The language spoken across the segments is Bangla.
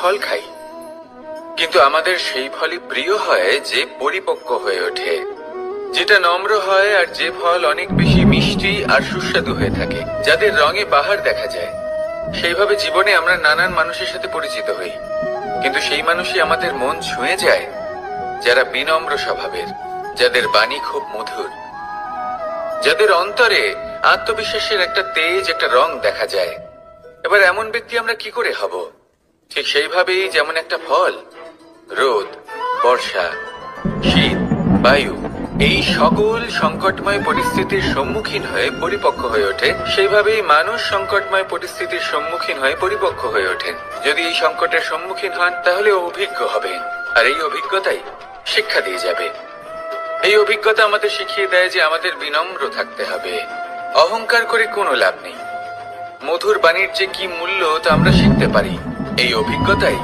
ফল খাই, কিন্তু আমাদের সেই ফলই প্রিয় হয় যে পরিপক্ক হয়ে ওঠে, যেটা নম্র হয়, আর যে ফল অনেক বেশি মিষ্টি আর সুস্বাদু হয়ে থাকে, যাদের রঙে বাহার দেখা যায়। সেইভাবে জীবনে আমরা নানান মানুষের সাথে পরিচিত হই, কিন্তু সেই মানুষই আমাদের মন ছুঁয়ে যায় যারা বিনম্র স্বভাবের, যাদের বাণী খুব মধুর, যাদের অন্তরে আত্মবিশ্বাসের একটা তেজ, একটা রং দেখা যায়। এবার এমন ব্যক্তি আমরা কি করে হব? ঠিক সেইভাবেই যেমন একটা ফল রোদ, বর্ষা, শীত, বায়ু এই সকল সংকটময় পরিস্থিতির সম্মুখীন হয়ে পরিপক্ক হয়ে ওঠে, সেইভাবেই মানুষ সংকটময় পরিস্থিতির সম্মুখীন হয়ে পরিপক্ক হয়ে ওঠেন। যদি এই সংকটের সম্মুখীন হন তাহলে অভিজ্ঞ হবেন, আর এই অভিজ্ঞতাই শিক্ষা দিয়ে যাবে। এই অভিজ্ঞতা আমাদের শিখিয়ে দেয় যে আমাদের বিনম্র থাকতে হবে। অহংকার করে কোনো লাভ নেই। মধুর বাণীর যে কি মূল্য তা আমরা শিখতে পারি। এই অভিজ্ঞতাই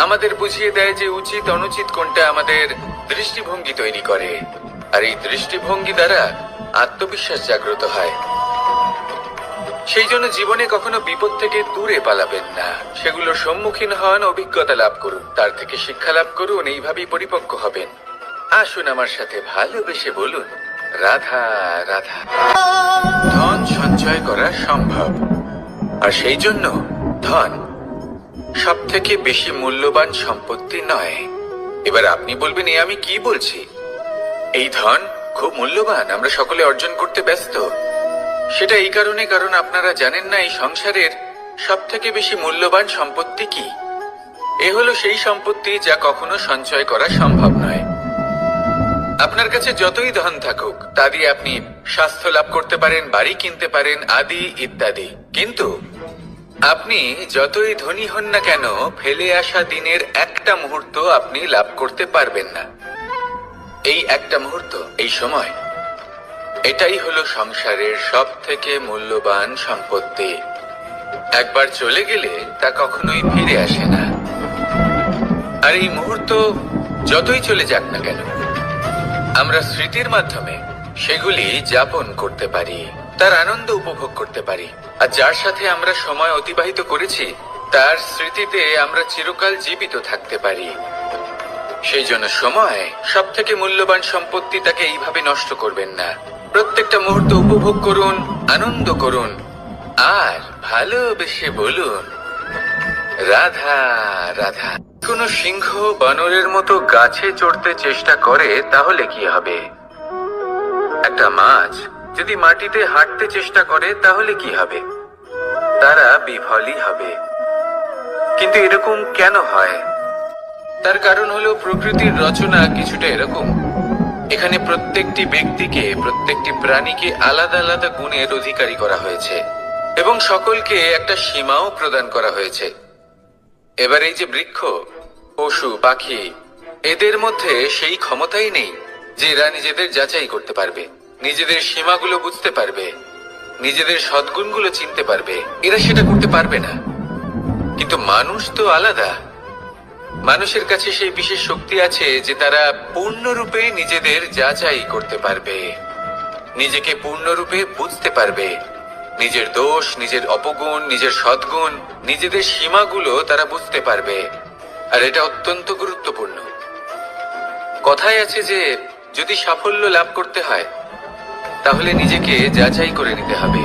আমাদের বুঝিয়ে দেয় যে উচিত অনুচিত কোনটা, আমাদের দৃষ্টিভঙ্গি তৈরি করে, আর এই দৃষ্টিভঙ্গি দ্বারা আত্মবিশ্বাস জাগ্রত হয়। সেই জন্য জীবনে কখনো বিপদ থেকে দূরে পালাবেন না, সেগুলোর সম্মুখীন হন, অভিজ্ঞতা লাভ করুন, তার থেকে শিক্ষা লাভ করুন, এইভাবেই পরিপক্ক হবেন। আসুন আমার সাথে ভালোবেসে বলুন, রাধা রাধা। ধন সঞ্চয় করা সম্ভব, আর সেই জন্য ধন সব থেকে বেশি মূল্যবান সম্পত্তি নয়। এবার আপনি বলবেন, এ আমি কি বলছি? এই ধন খুব মূল্যবান, আমরা সকলে অর্জন করতে ব্যস্ত। সেটা এই কারণে, কারণ আপনারা জানেন না এই সংসারের সব থেকে বেশি মূল্যবান সম্পত্তি কি। এ হলো সেই সম্পত্তি যা কখনো সঞ্চয় করা সম্ভব নয়। আপনার কাছে যতই ধন থাকুক তা দিয়ে আপনি স্বাস্থ্য লাভ করতে পারেন, বাড়ি কিনতে পারেন, আদি ইত্যাদি, কিন্তু আপনি যতই ধনী হন না কেন, ফেলে আসা দিনের একটা মুহূর্ত আপনি লাভ করতে পারবেন না। এই একটা মুহূর্ত, এই সময়, এটাই হলো সংসারের সব থেকে মূল্যবান সম্পত্তি। একবার চলে গেলে তা কখনোই ফিরে আসে না। আর এই মুহূর্ত যতই চলে যাক না কেন, আমরা স্মৃতির মাধ্যমে সেগুলি যাপন করতে পারি, তার আনন্দ উপভোগ করতে পারি। আর যার সাথে আমরা সময় অতিবাহিত করেছি তার স্মৃতিতে আমরা চিরকাল জীবিত থাকতে পারি। সেই জন্য সময় সব থেকে মূল্যবান সম্পত্তি, তাকে এইভাবে নষ্ট করবেন না। প্রত্যেকটা মুহূর্ত উপভোগ করুন, আনন্দ করুন, আর ভালোবেসে বলুন, রাধা রাধা। কোন সিংহ বানরের মতো গাছে চড়তে চেষ্টা করে তাহলে কি হবে? একটা মাছ যদি মাটিতে হাঁটতে চেষ্টা করে তাহলে কি হবে? তারা বিফলই হবে। কিন্তু এরকম কেন হয়? তার কারণ হলো প্রকৃতির রচনা কিছুটা এরকম। এখানে প্রত্যেকটি ব্যক্তিকে, প্রত্যেকটি প্রাণীকে আলাদা আলাদা গুণের অধিকারী করা হয়েছে, এবং সকলকে একটা সীমাও প্রদান করা হয়েছে। এবার এই যে বৃক্ষ, পশু, পাখি, এদের মধ্যে সেই ক্ষমতাই নেই যে এরা নিজেদের যাচাই করতে পারবে, নিজেদের সীমাগুলো বুঝতে পারবে, নিজেদের সদ্গুণগুলো চিনতে পারবে। এরা সেটা করতে পারবে না। কিন্তু মানুষ তো আলাদা। মানুষের কাছে সেই বিশেষ শক্তি আছে যে তারা পূর্ণরূপে নিজেদের যাচাই করতে পারবে, নিজেকে পূর্ণরূপে বুঝতে পারবে, নিজের দোষ, নিজের অপগুণ, নিজের সদ্গুণ, নিজেদের সীমাগুলো তারা বুঝতে পারবে। আর এটা অত্যন্ত গুরুত্বপূর্ণ। কথায় আছে যে যদি সাফল্য লাভ করতে হয় তাহলে নিজেকে যাচাই করে নিতে হবে।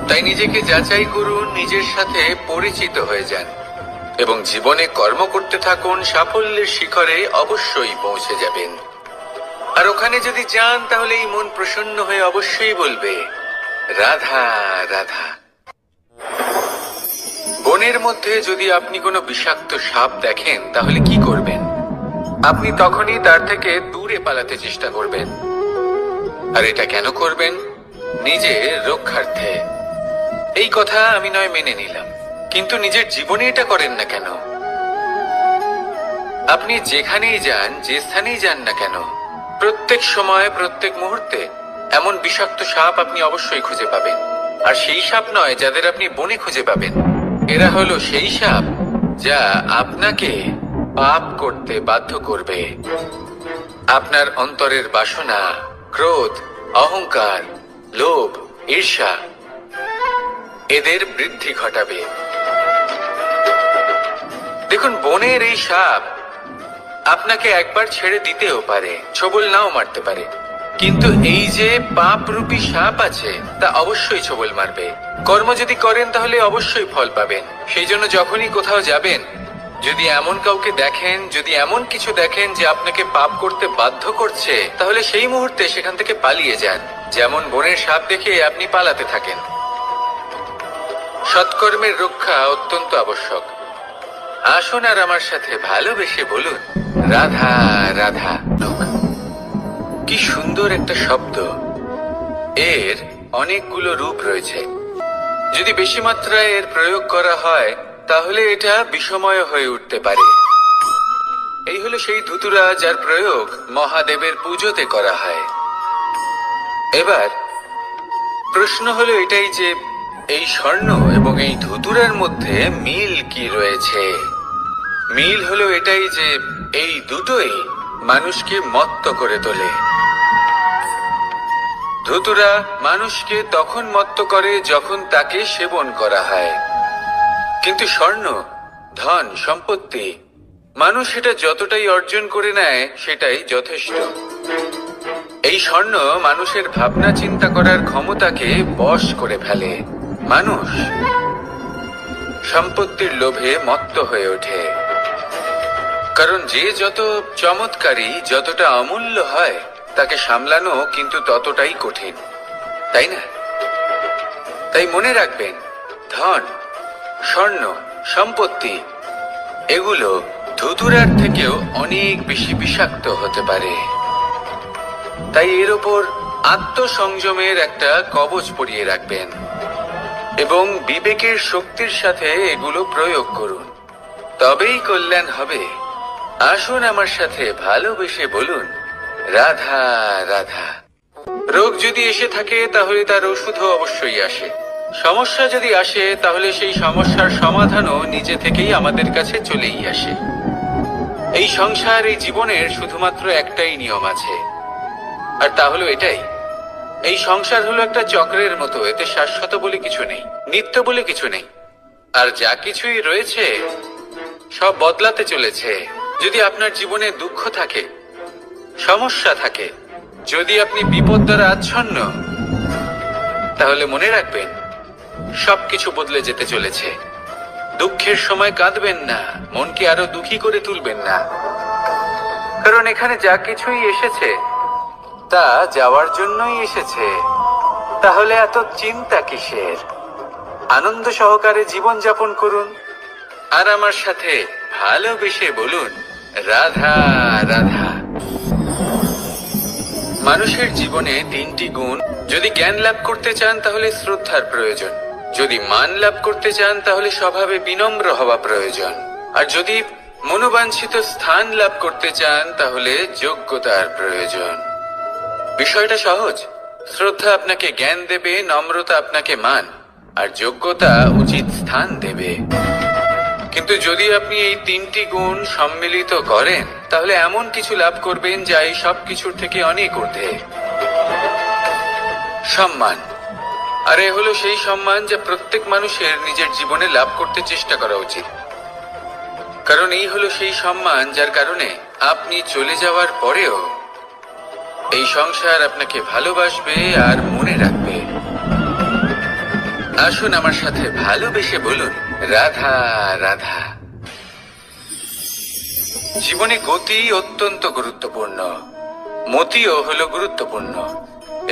তাই নিজেকে যাচাই করুন, নিজের সাথে পরিচিত হয়ে যান, এবং জীবনে কর্ম করতে থাকুন। সাফল্যের শিখরে অবশ্যই পৌঁছে যাবেন। আর ওখানে যদি যান তাহলে এই মন প্রসন্ন হয়ে অবশ্যই বলবে, রাধা রাধা। বনের মধ্যে যদি আপনি কোনো বিষাক্ত সাপ দেখেন তাহলে কি করবেন? আপনি তখনই তার থেকে দূরে পালাতে চেষ্টা করবেন। আর এটা কেন করবেন? নিজের রক্ষার্থে। এই কথা আমি নয় মেনে নিলাম, কিন্তু নিজের জীবনে এটা করেন না কেন? আপনি যেখানেই যান, যে স্থানেই যান না কেন, প্রত্যেক সময়, প্রত্যেক মুহূর্তে এমন বিষাক্ত সাপ আপনি অবশ্যই খুঁজে পাবেন। আর সেই সাপ নয় যাদের আপনি বনে খুঁজে পাবেন, এরা হলো সেই সাপ যা আপনাকে পাপ করতে বাধ্য করবে। আপনার অন্তরের বাসনা, ক্রোধ, অহংকার, লোভ, ঈর্ষা, এদের বৃদ্ধি ঘটাবে। দেখুন, বনের এই সাপ আপনাকে একবার ছেড়ে দিতেও পারে, ছোবল নাও মারতে পারে, কিন্তু এই যে পাপরূপী সাপ আছে তা অবশ্যই ছোবল মারবে। কর্ম যদি করেন তাহলে অবশ্যই ফল পাবেন। সেই জন্য যখনই কোথাও যাবেন, যদি এমন কাউকে দেখেন, যদি এমন কিছু দেখেন যে আপনাকে পাপ করতে বাধ্য করছে, তাহলে সেই মুহূর্তে সেখান থেকে পালিয়ে যান। যেমন বনের সাপ দেখে আপনি পালাতে থাকেন। সৎকর্মের রক্ষা অত্যন্ত আবশ্যক। আসুন আর আমার সাথে ভালোবেসে বলুন, রাধা রাধা। কি সুন্দর একটা শব্দ। এর অনেকগুলো রূপ রয়েছে। যদি বেশি মাত্রায় এর প্রয়োগ করা হয় তাহলে এটা বিষময় হয়ে উঠতে পারে। এই হলো সেই ধুতুরা যার প্রয়োগ মহাদেবের পুজোতে করা হয়। এবার প্রশ্ন হলো এটাই যে এই স্বর্ণ এবং এই ধুতুরার মধ্যে মিল কি রয়েছে। মিল হলো এটাই যে এই দুটোই মানুষকে মত্ত করে তোলে। ধুতুরা মানুষকে তখন মত্ত করে যখন তাকে সেবন করা হয়, কিন্তু স্বর্ণ, ধন, সম্পত্তি, মানুষ এটা যতটাই অর্জন করে নেয় সেটাই যথেষ্ট। এই স্বর্ণ মানুষের ভাবনা চিন্তা করার ক্ষমতাকে বশ করে ফেলে। মানুষ সম্পত্তির লোভে মত্ত হয়ে ওঠে, কারণ যে যত চমৎকারী, যতটা অমূল্য হয় তাকে সামলানো কিন্তু ততটাই কঠিন, তাই না? তাই মনে রাখবেন, ধন, স্বর্ণ, সম্পত্তি এগুলো ধুতুরার থেকেও অনেক বেশি বিষাক্ত হতে পারে। তাই এর ওপর আত্মসংযমের একটা কবচ পরিয়ে রাখবেন এবং বিবেকের শক্তির সাথে এগুলো প্রয়োগ করুন, তবেই কল্যাণ হবে। আসুন আমার সাথে ভালোবেসে বলুন, রাধা রাধা। রোগ যদি এসে থাকে তাহলে তার ওষুধও অবশ্যই আসে। সমস্যা যদি আসে তাহলে সেই সমস্যার সমাধানও নিজে থেকেই আমাদের কাছে চলেই আসে। এই সংসার, এই জীবনের শুধুমাত্র একটাই নিয়ম আছে, আর তা হলো এটাই, এই সংসার হলো একটা চক্রের মতো। এতে শাশ্বত বলে কিছু নেই, নিত্য বলে কিছু নেই, আর যা কিছুই রয়েছে সব বদলাতে চলেছে। যদি আপনার জীবনে দুঃখ থাকে, সমস্যা থাকে, যদি আপনি বিপদ দ্বারা আচ্ছন্ন, তাহলে মনে রাখবেন সবকিছু বদলে যেতে চলেছে। দুঃখের সময় কাঁদবেন না, মনকে আরো দুঃখী করে তুলবেন না, কারণ এখানে যা কিছুই এসেছে তা যাওয়ার জন্যই এসেছে। তাহলে এত চিন্তা কিসের? আনন্দ সহকারে জীবন যাপন করুন আর আমার সাথে ভালোবেসে বলুন, রাধা রাধা। মানুষের জীবনে তিনটি গুণ। যদি জ্ঞান লাভ করতে চান তাহলে শ্রদ্ধার প্রয়োজন, যদি মান লাভ করতে চান তাহলে স্বভাবে বিনম্র হওয়া প্রয়োজন, আর যদি মনোবাঞ্ছিত স্থান লাভ করতে চান তাহলে যোগ্যতার প্রয়োজন। বিষয়টা সহজ। শ্রদ্ধা আপনাকে জ্ঞান দেবে, নম্রতা আপনাকে মান, আর যোগ্যতা উচিত স্থান দেবে। কিন্তু যদি আপনি এই তিনটি গুণ সম্মিলিত করেন তাহলে এমন কিছু লাভ করবেন যা এই সব কিছুর থেকে অনেক ঊর্ধ্বে। সম্মান। আর এ হলো সেই সম্মান যা প্রত্যেক মানুষের নিজের জীবনে লাভ করতে চেষ্টা করা উচিত, কারণ এই হলো সেই সম্মান যার কারণে আপনি চলে যাওয়ার পরেও এই সংসার আপনাকে ভালোবাসবে আর মনে রাখবে। আসুন আমার সাথে ভালোবেসে বলুন, রাধা রাধা। জীবনে গতি অত্যন্ত গুরুত্বপূর্ণ, মতিও হলো গুরুত্বপূর্ণ,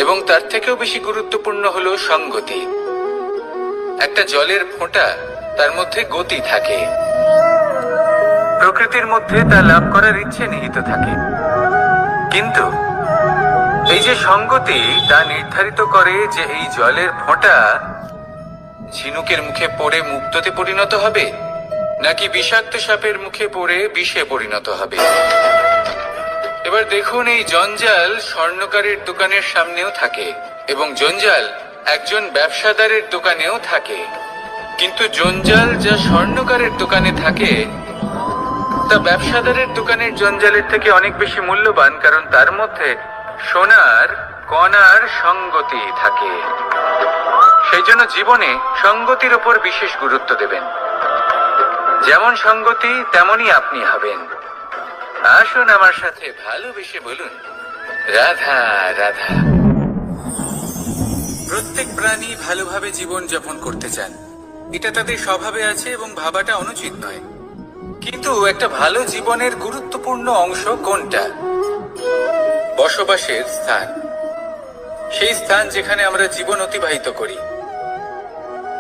এবং তার থেকেও বেশি গুরুত্বপূর্ণ হলো সঙ্গতি। একটা জলের ফোঁটা, তার মধ্যে গতি থাকে। প্রকৃতির মধ্যে তা লাভ করার ইচ্ছে নিহিত থাকে, কিন্তু এই যে সঙ্গতি তা নির্ধারিত করে যে এই জলের ফোঁটা ঝিনুকের মুখে পড়ে মুক্ততে পরিণত হবে নাকি বিষাক্ত সাপের মুখে পড়ে বিষে পরিণত হবে। এবার দেখুন, এই জঞ্জাল স্বর্ণকারের দোকানের সামনেও থাকে এবং জঞ্জাল একজন ব্যবসাদারের দোকানেও থাকে, কিন্তু জঞ্জাল যা স্বর্ণকারের দোকানে থাকে তা ব্যবসাদারের দোকানের জঞ্জালের থেকে অনেক বেশি মূল্যবান, কারণ তার মধ্যে সোনার কণার সঙ্গতি থাকে। সেই জন্য জীবনে সঙ্গতির উপর বিশেষ গুরুত্ব দেবেন। যেমন সঙ্গতি তেমনই আপনি হবেন। আসুন আমার সাথে ভালোবেসে বলুন, রাধা রাধা। প্রত্যেক প্রাণী ভালোভাবে জীবন যাপন করতে চান, এটা তাদের স্বভাবে আছে এবং ভাবাটা অনুচিত নয়। কিন্তু একটা ভালো জীবনের গুরুত্বপূর্ণ অংশ কোনটা? বসবাসের স্থান, সেই স্থান যেখানে আমরা জীবন অতিবাহিত করি।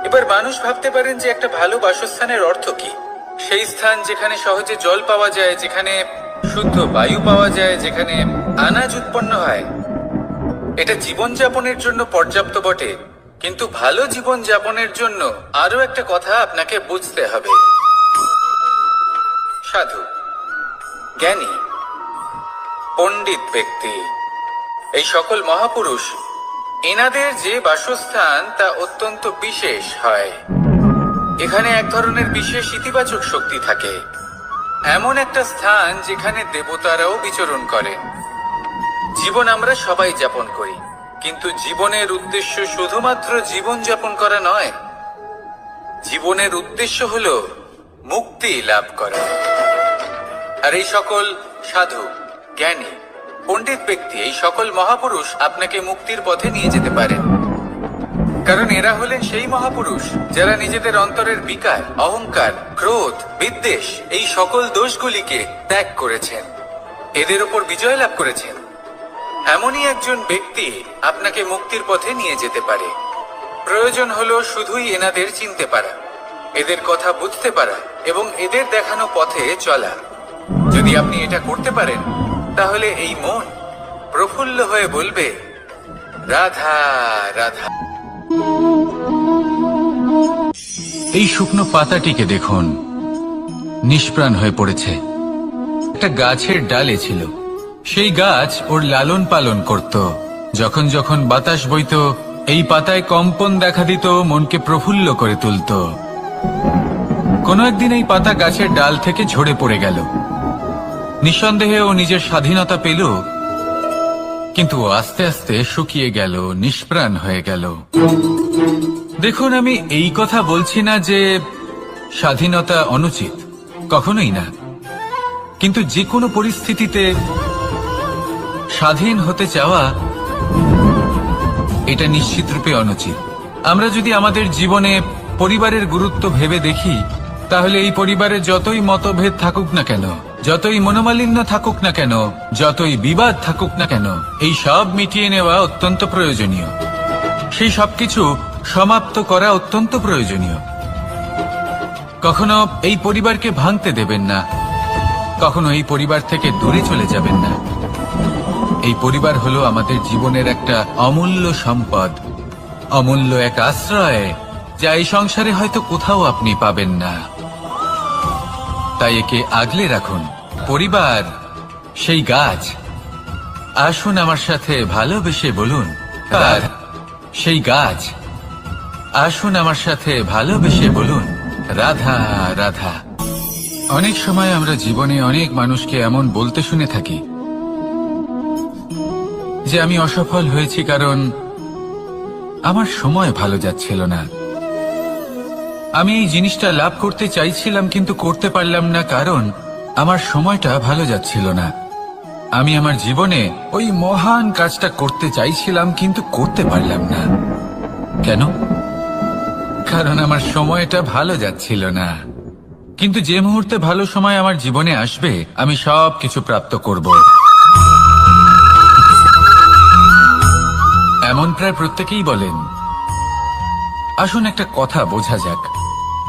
এবার মানুষ ভাবতে পারেন যে একটা ভালো বাসস্থানের অর্থ কি? সেই স্থান যেখানে সহজে জল পাওয়া যায়, যেখানে শুদ্ধ বায়ু পাওয়া যায়, যেখানে আনাজ উৎপন্ন হয়। এটা জীবনযাপনের জন্য পর্যাপ্ত বটে, কিন্তু ভালো জীবন যাপনের জন্য আরো একটা কথা আপনাকে বুঝতে হবে। সাধু, জ্ঞানী, পণ্ডিত ব্যক্তি, এই সকল মহাপুরুষ, এনাদের যে বাসস্থান তা অত্যন্ত বিশেষ হয়। এখানে এক ধরনের বিশেষ ইতিবাচক শক্তি থাকে, এমন একটা স্থান যেখানে দেবতারাও বিচরণ করেন। জীবন আমরা সবাই যাপন করি, কিন্তু জীবনের উদ্দেশ্য শুধুমাত্র জীবন যাপন করা নয়। জীবনের উদ্দেশ্য হলো মুক্তি লাভ করা। আর এই সকল সাধু, জ্ঞানী, পণ্ডিত ব্যক্তি, এই সকল মহাপুরুষ আপনাকে মুক্তির পথে নিয়ে যেতে পারেন। কারণ এরা হলেন সেই মহাপুরুষ যারা নিজেদের অন্তরের বিকার, অহংকার, ক্রোধ, বিদ্বেষ, এই সকল দোষগুলিকে ত্যাগ করেছেন, এদের উপর বিজয় লাভ করেছেন। এমনই একজন ব্যক্তি আপনাকে মুক্তির পথে নিয়ে যেতে পারে। প্রয়োজন হলো শুধুই এনাদের চিনতে পারা, এদের কথা বুঝতে পারা এবং এদের দেখানো পথে চলা। যদি আপনি এটা করতে পারেন, তাহলে এই মন প্রফুল্ল হয়ে বলবে, রাধা রাধা। এই শুকনো পাতাটিকে দেখুন, নিষ্প্রাণ হয়ে পড়েছে। একটা গাছের ডালে ছিল, সেই গাছ ওর লালন পালন করত। যখন যখন বাতাস বইত, এই পাতায় কম্পন দেখা দিত, মনকে প্রফুল্ল করে তুলত। কোনো একদিন এই পাতা গাছের ডাল থেকে ঝরে পড়ে গেল। নিঃসন্দেহে ও নিজের স্বাধীনতা পেল, কিন্তু আস্তে আস্তে শুকিয়ে গেল, নিষ্প্রাণ হয়ে গেল। দেখুন, আমি এই কথা বলছি না যে স্বাধীনতা অনুচিত, কখনোই না। কিন্তু যে কোনো পরিস্থিতিতে স্বাধীন হতে চাওয়া, এটা নিশ্চিতরূপে অনুচিত। আমরা যদি আমাদের জীবনে পরিবারের গুরুত্ব ভেবে দেখি, তাহলে এই পরিবারে যতই মতভেদ থাকুক না কেন, যতই মনোমালিন্য থাকুক না কেন, যতই বিবাদ থাকুক না কেন, এই সব মিটিয়ে নেওয়া অত্যন্ত প্রয়োজনীয়। সেই সবকিছু সমাপ্ত করা অত্যন্ত প্রয়োজনীয়। কখনো এই পরিবারকে ভাঙতে দেবেন না, কখনো এই পরিবার থেকে দূরে চলে যাবেন না। এই পরিবার হলো আমাদের জীবনের একটা অমূল্য সম্পদ, অমূল্য এক আশ্রয়, যা এই সংসারে হয়তো কোথাও আপনি পাবেন না। তাই একে আগলে রাখুন। পরিবার সেই গাছ। আসুন আমার সাথে ভালোবেসে বলুন, তার সেই গাছ। আসুন আমার সাথে ভালোবেসে বলুন, রাধা রাধা। অনেক সময় আমরা জীবনে অনেক মানুষকে এমন বলতে শুনে থাকি যে আমি অসফল হয়েছি কারণ আমার সময় ভালো যাচ্ছিল না। আমি এই জিনিসটা লাভ করতে চাইছিলাম কিন্তু করতে পারলাম না কারণ আমার সময়টা ভালো যাচ্ছিল না। আমি আমার জীবনে ওই মহান কাজটা করতে চাইছিলাম কিন্তু করতে পারলাম না। কেন? কারণ আমার সময়টা ভালো যাচ্ছিল না। কিন্তু যে মুহূর্তে ভালো সময় আমার জীবনে আসবে, আমি সব কিছু প্রাপ্ত করব। এমন প্রায় প্রত্যেকেই বলেন। আসুন একটা কথা বোঝা যাক।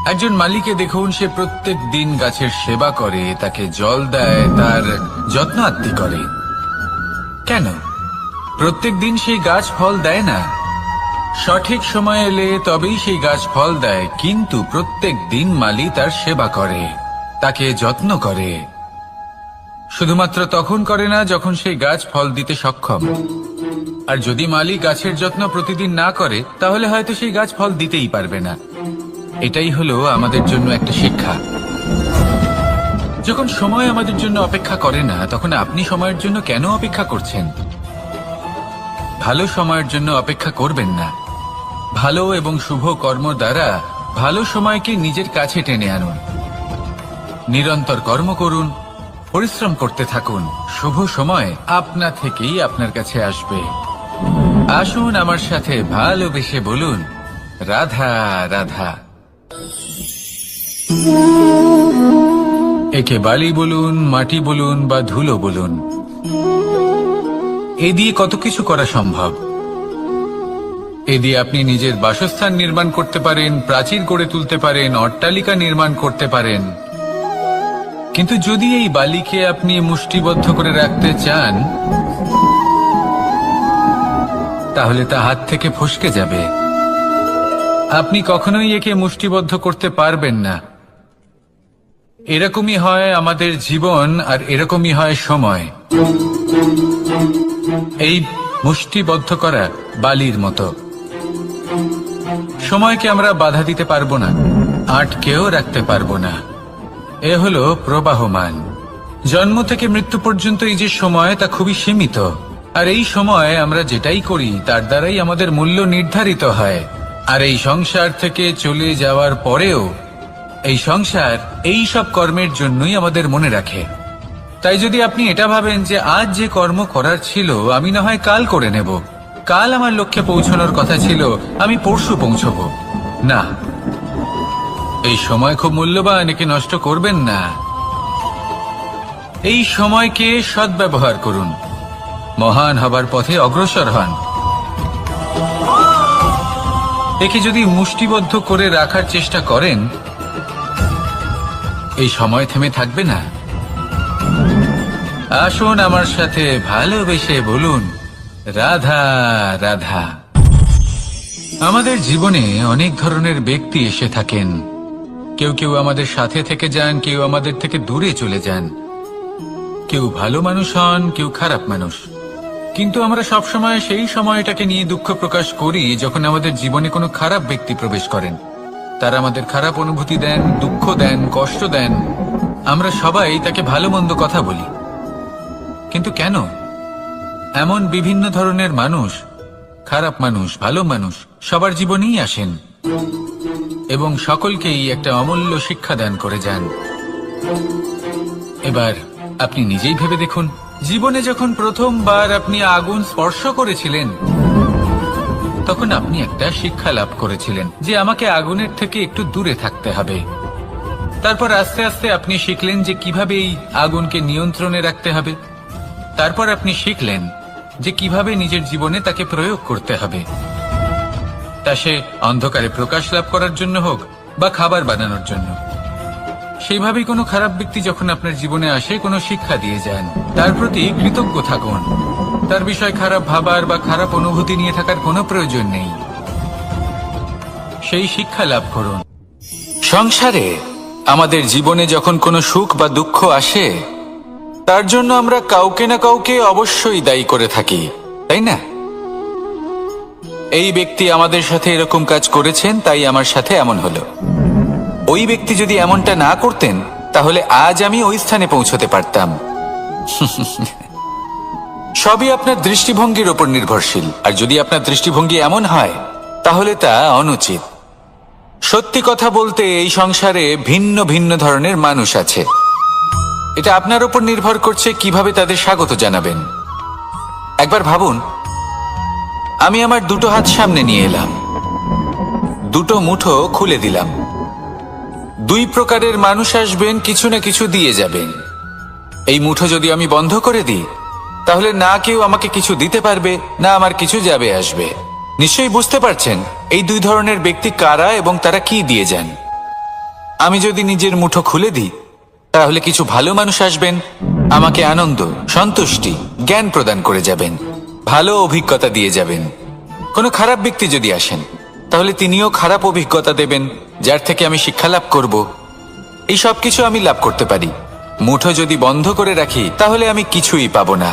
একজন মালিকে দেখুন, সে প্রত্যেক দিন গাছের সেবা করে, তাকে জল দেয়, তার যত্ন আত্তি করে। কেন? প্রত্যেক দিন সেই গাছ ফল দেয় না। সঠিক সময় এলে তবেই সেই গাছ ফল দেয়, কিন্তু প্রত্যেক দিন মালি তার সেবা করে, তাকে যত্ন করে। শুধুমাত্র তখন করে না যখন সেই গাছ ফল দিতে সক্ষম। আর যদি মালি গাছের যত্ন প্রতিদিন না করে, তাহলে হয়তো সেই গাছ ফল দিতেই পারবে না। এটাই হলো আমাদের জন্য একটা শিক্ষা। যখন সময় আমাদের জন্য অপেক্ষা করে না, তখন আপনি সময়ের জন্য কেন অপেক্ষা করছেন? ভালো সময়ের জন্য অপেক্ষা করবেন না। ভালো এবং শুভ কর্ম দ্বারা ভালো সময়কে নিজের কাছে টেনে আনুন। নিরন্তর কর্ম করুন, পরিশ্রম করতে থাকুন। শুভ সময় আপনা থেকেই আপনার কাছে আসবে। আসুন আমার সাথে ভালোবেসে বলুন, রাধা রাধা। একে বালি বলুন, মাটি বলুন বা ধুলো বলুন, এ দিয়ে কত কিছু করা সম্ভব। এ দিয়ে আপনি নিজের বাসস্থান নির্মাণ করতে পারেন, প্রাচীর গড়ে তুলতে পারেন, অট্টালিকা নির্মাণ করতে পারেন। কিন্তু যদি এই বালিকে আপনি মুষ্টিবদ্ধ করে রাখতে চান, তাহলে তা হাত থেকে ফসকে যাবে। আপনি কখনোই একে মুষ্টিবদ্ধ করতে পারবেন না। এরকমই হয় আমাদের জীবন, আর এরকমই হয় সময়। এই মুষ্টিবদ্ধ করা বালির মতো। সময়কে আমরা বাধা দিতে পারবো না, আটকেও রাখতে পারবো না। এ হলো প্রবাহমান। জন্ম থেকে মৃত্যু পর্যন্ত এই যে সময়, তা খুবই সীমিত। আর এই সময় আমরা যেটাই করি তার দ্বারাই আমাদের মূল্য নির্ধারিত হয়। আর এই সংসার থেকে চলে যাওয়ার পরেও এই সংসার এই সব কর্মের জন্যই আমাদের মনে রাখে। তাই যদি আপনি এটা ভাবেন যে আজ যে কর্ম করার ছিল আমি না হয় কাল করে নেব, কাল আমার লক্ষ্যে পৌঁছানোর কথা ছিল আমি পরশু পৌঁছবো, না, এই সময় খুব মূল্যবান, একে নষ্ট করবেন না। এই সময়কে সদ্ব্যবহার করুন, মহান হবার পথে অগ্রসর হন। একে যদি মুষ্টিবদ্ধ করে রাখার চেষ্টা করেন, এই সময় থেমে থাকবে না। আসুন আমার সাথে ভালোবেসে বলুন, রাধা রাধা। আমাদের জীবনে অনেক ধরনের ব্যক্তি এসে থাকেন। কেউ কেউ আমাদের সাথে থেকে যান, কেউ আমাদের থেকে দূরে চলে যান। কেউ ভালো মানুষ হন, কেউ খারাপ মানুষ। কিন্তু আমরা সবসময় সেই সময়টাকে নিয়ে দুঃখ প্রকাশ করি যখন আমাদের জীবনে কোনো খারাপ ব্যক্তি প্রবেশ করেন। তারা আমাদের খারাপ অনুভূতি দেন, দুঃখ দেন, কষ্ট দেন। আমরা সবাই তাকে ভালো মন্দ কথা বলি। কিন্তু কেন? এমন বিভিন্ন ধরনের মানুষ, খারাপ মানুষ, ভালো মানুষ, সবার জীবনেই আসেন এবং সকলকেই একটা অমূল্য শিক্ষা দান করে যান। এবার আপনি নিজেই ভেবে দেখুন, জীবনে যখন প্রথমবার আপনি আগুন স্পর্শ করেছিলেন, তখন আপনি একটা শিক্ষা লাভ করেছিলেন যে আমাকে আগুনের থেকে একটু দূরে থাকতে হবে। তারপর আস্তে আস্তে আপনি শিখলেন যে কিভাবে এই আগুনকে নিয়ন্ত্রণে রাখতে হবে। তারপর আপনি শিখলেন যে কিভাবে নিজের জীবনে তাকে প্রয়োগ করতে হবে, তা সে অন্ধকারে প্রকাশ লাভ করার জন্য হোক বা খাবার বানানোর জন্য। সেইভাবেই কোনো খারাপ ব্যক্তি যখন আপনার জীবনে আসে, কোনো শিক্ষা দিয়ে যান, তার প্রতি কৃতজ্ঞ থাকুন। তার বিষয় খারাপ ভাবার বা খারাপ অনুভূতি নিয়ে থাকার কোনো প্রয়োজন নেই। সেই শিক্ষা লাভ করুন। সংসারে আমাদের জীবনে যখন কোনো সুখ বা দুঃখ আসে, তার জন্য আমরা কাউকে না কাউকে অবশ্যই দায়ী করে থাকি, তাই না? এই ব্যক্তি আমাদের সাথে এরকম কাজ করেছেন, তাই আমার সাথে এমন হলো। ওই ব্যক্তি যদি এমনটা না করতেন, তাহলে আজ আমি ওই স্থানে পৌঁছতে পারতাম। সবই আপনার দৃষ্টিভঙ্গির ওপর নির্ভরশীল। আর যদি আপনার দৃষ্টিভঙ্গি এমন হয়, তাহলে তা অনুচিত। সত্যি কথা বলতে, এই সংসারে ভিন্ন ভিন্ন ধরনের মানুষ আছে। এটা আপনার উপর নির্ভর করছে কিভাবে তাদের স্বাগত জানাবেন। একবার ভাবুন, আমি আমার দুটো হাত সামনে নিয়ে এলাম, দুটো মুঠো খুলে দিলাম। দুই প্রকারের মানুষ আসবেন, কিছু না কিছু দিয়ে যাবেন। এই মুঠো যদি আমি বন্ধ করে দিই, তাহলে না কেউ আমাকে কিছু দিতে পারবে, না আমার কিছু যাবে আসবে। নিশ্চয়ই বুঝতে পারছেন এই দুই ধরনের ব্যক্তি কারা এবং তারা কি দিয়ে যান। আমি যদি নিজের মুঠো খুলে দিই, তাহলে কিছু ভালো মানুষ আসবেন, আমাকে আনন্দ, সন্তুষ্টি, জ্ঞান প্রদান করে যাবেন, ভালো অভিজ্ঞতা দিয়ে যাবেন। কোনো খারাপ ব্যক্তি যদি আসেন, তাহলে তিনিও খারাপ অভিজ্ঞতা দেবেন, যার থেকে আমি শিক্ষা লাভ করব। এই সব কিছু আমি লাভ করতে পারি। মুঠো যদি বন্ধ করে রাখি, তাহলে আমি কিছুই পাবো না।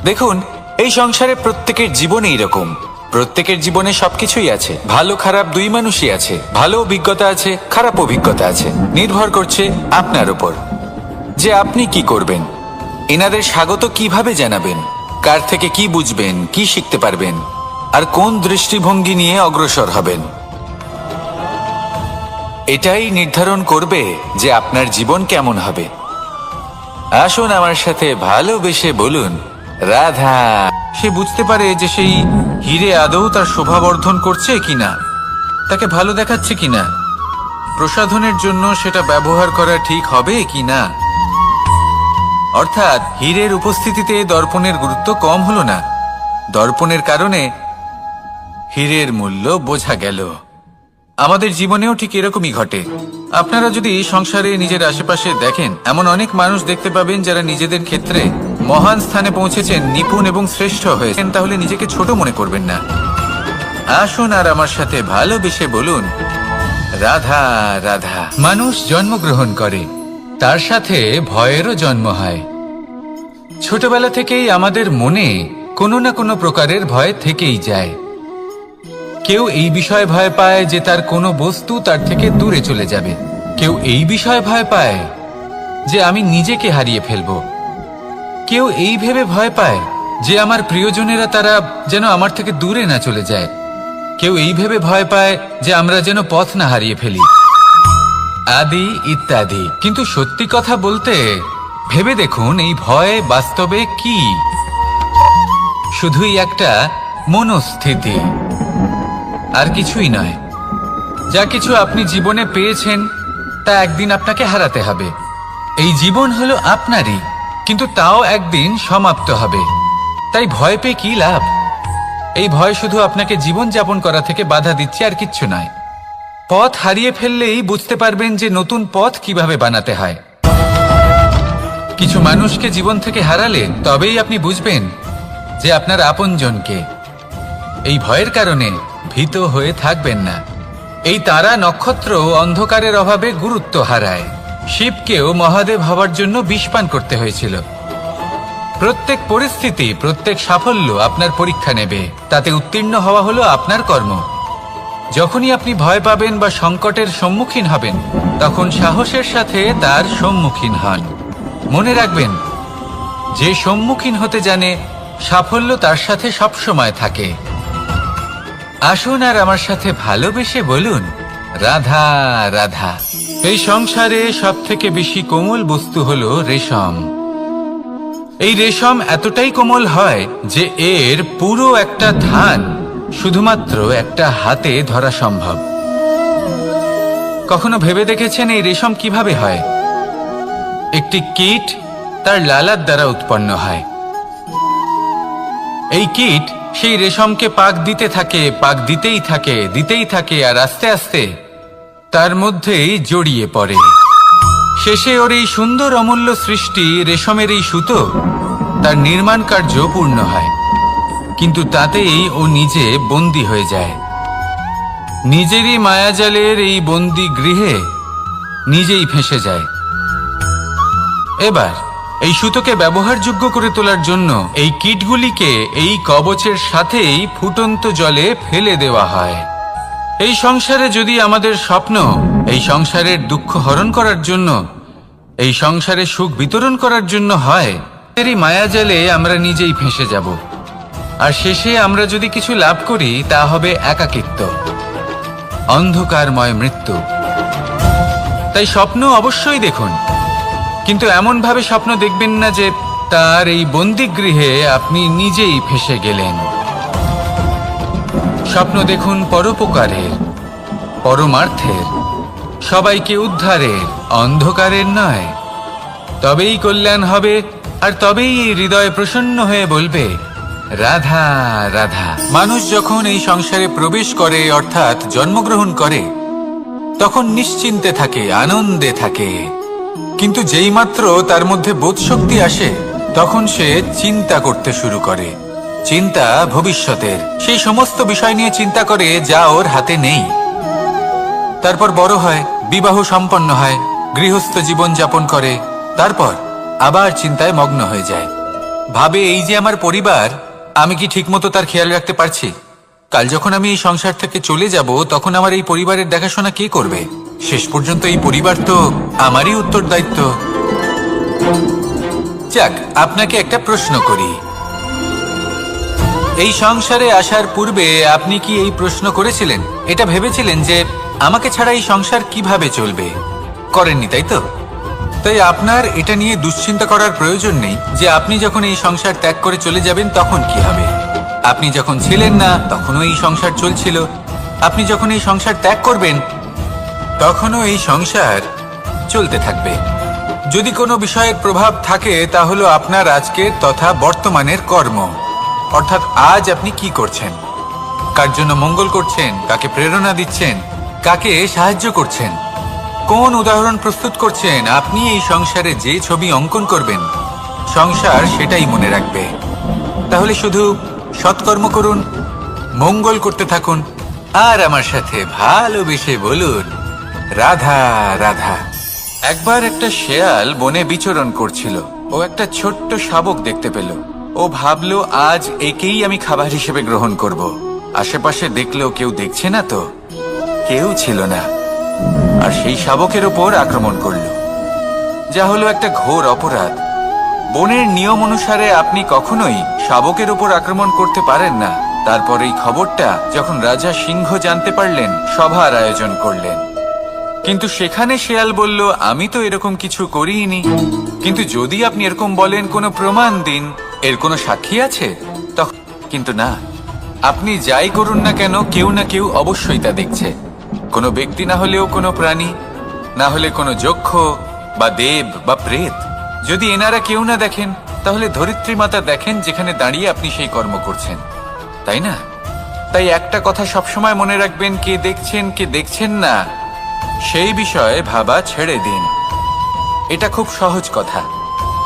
দেখুন, এই সংসারে প্রত্যেকের জীবনে এরকম। প্রত্যেকের জীবনে সবকিছুই আছে, ভালো খারাপ দুই মানুষই আছে। ভালো অভিজ্ঞতা আছে, খারাপ অভিজ্ঞতা আছে। নির্ভর করছে আপনার উপর যে আপনি কি করবেন। এনাদের স্বাগত কিভাবে জানাবেন, কার থেকে কি বুঝবেন, কি শিখতে পারবেন, আর কোন দৃষ্টিভঙ্গি নিয়ে অগ্রসর হবেন। এটাই নির্ধারণ করবে যে আপনার জীবন কেমন হবে। আসুন আমার সাথে ভালোবেসে বলুন রাধা। সে বুঝতে পারে যে সেই হিরে আদৌ তার শোভাবর্ধন করছে কিনা, তাকে ভালো দেখাচ্ছে কিনা, প্রসাধনের জন্য সেটা ব্যবহার করা ঠিক হবে কিনা। অর্থাৎ হীরের উপস্থিতিতে দর্পণের গুরুত্ব কম হলো না, দর্পণের কারণে হীরের মূল্য বোঝা গেল। আমাদের জীবনেও ঠিক এরকমই ঘটে। আপনারা যদি সংসারে নিজের আশেপাশে দেখেন, এমন অনেক মানুষ দেখতে পাবেন যারা নিজেদের ক্ষেত্রে মহান স্থানে পৌঁছেছেন, নিপুণ এবং শ্রেষ্ঠ হয়েছেন, তাহলে নিজেকে ছোট মনে করবেন না। আসুন আর আমার সাথে ভালোবেসে বলুন রাধা রাধা। মানুষ জন্মগ্রহণ করে, তার সাথে ভয়েরও জন্ম হয়। ছোটবেলা থেকেই আমাদের মনে কোনো না কোনো প্রকারের ভয় থেকেই যায়। কেউ এই বিষয়ে ভয় পায় যে তার কোনো বস্তু তার থেকে দূরে চলে যাবে, কেউ এই বিষয়ে ভয় পায় যে আমি নিজেকে হারিয়ে ফেলব, কেউ এই ভেবে ভয় পায় যে আমার প্রিয়জনেরা তারা যেন আমার থেকে দূরে না চলে যায়, কেউ এই ভেবে ভয় পায় যে আমরা যেন পথ না হারিয়ে ফেলি, আদি ইত্যাদি। কিন্তু সত্যি কথা বলতে ভেবে দেখুন, এই ভয় বাস্তবে কি? শুধুই একটা মনস্থিতি, আর কিছুই নয়। যা কিছু আপনি জীবনে পেয়েছেন তা একদিন আপনাকে হারাতে হবে। এই জীবন হলো আপনারই, কিন্তু তাও একদিন সমাপ্ত হবে। তাই ভয় পেয়ে কি লাভ? এই ভয় শুধু আপনাকে জীবন যাপন করা থেকে বাধা দিচ্ছে, আর কিচ্ছু নয়। পথ হারিয়ে ফেললেই বুঝতে পারবেন যে নতুন পথ কিভাবে বানাতে হয়। কিছু মানুষকে জীবন থেকে হারালে তবেই আপনি বুঝবেন যে আপনার আপনজনকে। এই ভয়ের কারণে ভীত হয়ে থাকবেন না। এই তারা নক্ষত্র অন্ধকারের অভাবে গুরুত্ব হারায়। শিবকেও মহাদেব হওয়ার জন্য বিষপান করতে হয়েছিল। প্রত্যেক পরিস্থিতি, প্রত্যেক সাফল্য আপনার পরীক্ষা নেবে, তাতে উত্তীর্ণ হওয়া হলো আপনার কর্ম। যখনই আপনি ভয় পাবেন বা সংকটের সম্মুখীন হবেন, তখন সাহসের সাথে তার সম্মুখীন হন। মনে রাখবেন, যে সম্মুখীন হতে জানে সাফল্য তার সাথে সবসময় থাকে। আসুন আর আমার সাথে ভালোবেসে বলুন রাধা রাধা। এই সংসারে সব থেকে বেশি কোমল বস্তু হলো রেশম। এই রেশম এতটাই কোমল হয় যে এর পুরো একটা থান শুধুমাত্র একটা হাতে ধরা সম্ভব। কখনো ভেবে দেখেছেন এই রেশম কিভাবে হয়? একটি কীট তার লালার দ্বারা উৎপন্ন হয়। এই কীট সেই রেশমকে পাক দিতে থাকে, পাক দিতেই থাকে, দিতেই থাকে, আর আস্তে আস্তে তার মধ্যেই জড়িয়ে পড়ে। শেষে ওর এই সুন্দর অমূল্য সৃষ্টি রেশমের এই সুতো, তার নির্মাণ কার্য পূর্ণ হয়। কিন্তু তাতেই ও নিজে বন্দী হয়ে যায়। নিজেরই মায়াজালের এই বন্দী গৃহে নিজেই ফেঁসে যায়। এবার এই সুতোকে ব্যবহারযোগ্য করে তোলার জন্য এই কীটগুলিকে এই কবচের সাথেই ফুটন্ত জলে ফেলে দেওয়া হয়। এই সংসারে যদি আমাদের স্বপ্ন এই সংসারের দুঃখ হরণ করার জন্য, এই সংসারে সুখ বিতরণ করার জন্য হয়, এই মায়াজালে আমরা নিজেই ফেঁসে যাব। আর শেষে আমরা যদি কিছু লাভ করি তা হবে একাকিত্ব, অন্ধকারময় মৃত্যু। তাই স্বপ্ন অবশ্যই দেখুন, কিন্তু এমন ভাবে স্বপ্ন দেখবেন না যে তার এই বন্দিগৃহে আপনি নিজেই ফেঁসে গেলেন। স্বপ্ন দেখুন পরোপকারের, পরমার্থের, সবাইকে উদ্ধারের, অন্ধকারের নয়। তবেই কল্যাণ হবে, আর তবেই এই হৃদয় প্রসন্ন হয়ে বলবে রাধা রাধা। মানুষ যখন এই সংসারে প্রবেশ করে, অর্থাৎ জন্মগ্রহণ করে, তখন নিশ্চিন্তে থাকে, আনন্দে থাকে। কিন্তু যেই মাত্র তার মধ্যে বোধশক্তি আসে, তখন সে চিন্তা করতে শুরু করে। চিন্তা ভবিষ্যতের, সেই সমস্ত বিষয় নিয়ে চিন্তা করে যা ওর হাতে নেই। তারপর বড় হয়, বিবাহ সম্পন্ন হয়, গৃহস্থ জীবন যাপন করে, তারপর আবার চিন্তায় মগ্ন হয়ে যায়। ভাবে এই যে আমার পরিবার, আমি কি ঠিকমতো তার খেয়াল রাখতে পারছি? কাল যখন আমি এই সংসার থেকে চলে যাব, তখন আমার এই পরিবারের দেখাশোনা কে করবে? শেষ পর্যন্ত এই পরিবার তো আমারই উত্তরদায়িত্ব। যাক, আপনাকে একটা প্রশ্ন করি, এই সংসারে আসার পূর্বে আপনি কি এই প্রশ্ন করেছিলেন, এটা ভেবেছিলেন যে আমাকে ছাড়া এই সংসার কিভাবে চলবে? করেননি, তাই তো? তাই আপনার এটা নিয়ে দুশ্চিন্তা করার প্রয়োজন নেই যে আপনি যখন এই সংসার ত্যাগ করে চলে যাবেন তখন কি হবে। আপনি যখন ছিলেন না তখনও এই সংসার চলছিল, আপনি যখন এই সংসার ত্যাগ করবেন তখনও এই সংসার চলতে থাকবে। যদি কোনো বিষয়ের প্রভাব থাকে তা হলো আপনার আজকের তথা বর্তমানের কর্ম, অর্থাৎ আজ আপনি কি করছেন, কার জন্য মঙ্গল করছেন, কাকে প্রেরণা দিচ্ছেন, কাকে সাহায্য করছেন, কোন উদাহরণ প্রস্তুত করছেন। আপনি এই সংসারে যে ছবি অঙ্কন করবেন সংসার সেটাই মনে রাখবে। তাহলে শুধু সৎকর্ম করুন, মঙ্গল করতে থাকুন, আর আমার সাথে ভালোবেসে বলুন রাধা রাধা। একবার একটা শেয়াল বনে বিচরণ করছিল। ও একটা ছোট্ট শাবক দেখতে পেল। ও ভাবলো আজ একেই আমি খাবার হিসেবে গ্রহণ করব। আশেপাশে দেখলো কেউ দেখছে না তো, কেউ ছিল না, আর সেই শাবকের ওপর আক্রমণ করলো, যা হলো একটা ঘোর অপরাধ। বনের নিয়ম অনুসারে আপনি কখনোই শাবকের উপর আক্রমণ করতে পারেন না। তারপর এই খবরটা যখন রাজা সিংহ জানতে পারলেন, সভার আয়োজন করলেন। কিন্তু সেখানে শেয়াল বলল, আমি তো এরকম কিছু করিনি। কিন্তু যদি আপনি এরকম বলেন, কোনো প্রমাণ দিন, এর কোনো সাক্ষী আছে, তখন কিন্তু না। আপনি যাই করুন না কেন, কেউ না কেউ অবশ্যই তা দেখছে। কোনো ব্যক্তি না হলেও কোনো প্রাণী, না হলে কোনো যক্ষ বা দেব বা প্রেত। যদি এনারা কেউ না দেখেন, তাহলে ধরিত্রী মাতা দেখেন, যেখানে দাঁড়িয়ে আপনি সেই কর্ম করছেন, তাই না? তাই একটা কথা সবসময় মনে রাখবেন, কে দেখছেন কে দেখছেন না সেই বিষয়ে ভাবা ছেড়ে দিন। এটা খুব সহজ কথা।